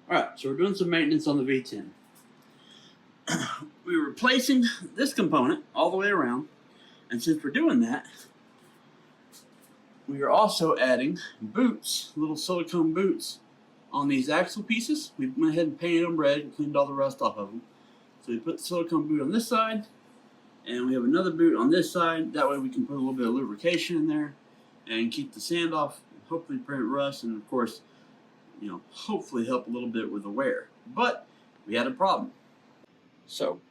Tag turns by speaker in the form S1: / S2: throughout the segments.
S1: Alright, so we're doing some maintenance on the V10. We're replacing this component all the way around, and since we're doing that, we are also adding boots, little silicone boots, on these axle pieces. We went ahead and painted them red and cleaned all the rust off of them. So we put the silicone boot on this side, and we have another boot on this side. That way we can put a little bit of lubrication in there and keep the sand off, and hopefully prevent rust, and of course, hopefully help a little bit with the wear. But we had a problem. So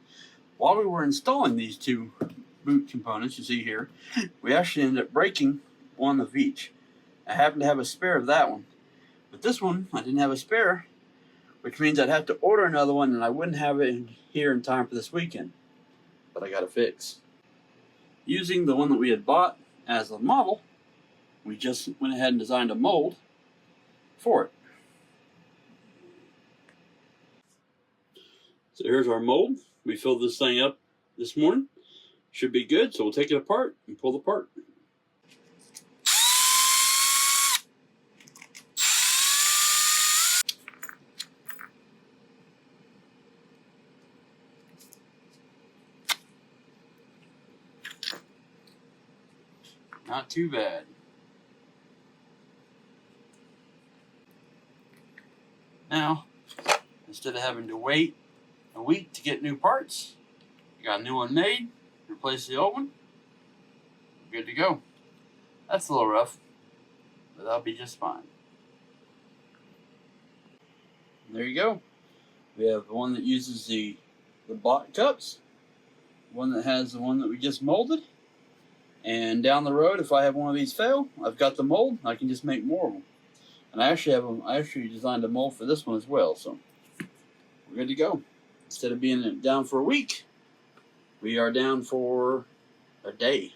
S1: while we were installing these two boot components, you see here, we actually ended up breaking one of each. I happen to have a spare of that one, but this one I didn't have a spare, which means I'd have to order another one, and I wouldn't have it here in time for this weekend. But I got it fixed. Using the one that we had bought as a model, we just went ahead and designed a mold for it. So here's our mold. We filled this thing up this morning. Should be good, so we'll take it apart and pull the part. Not too bad. Now, instead of having to wait a week to get new parts, you got a new one made, replace the old one, good to go. That's a little rough, but that'll be just fine. There you go. We have the one that uses the bot cups, one that has the one that we just molded, and down the road, if I have one of these fail, I've got the mold. I can just make more of them. And I actually designed a mold for this one as well, so we're good to go. Instead of being down for a week, we are down for a day.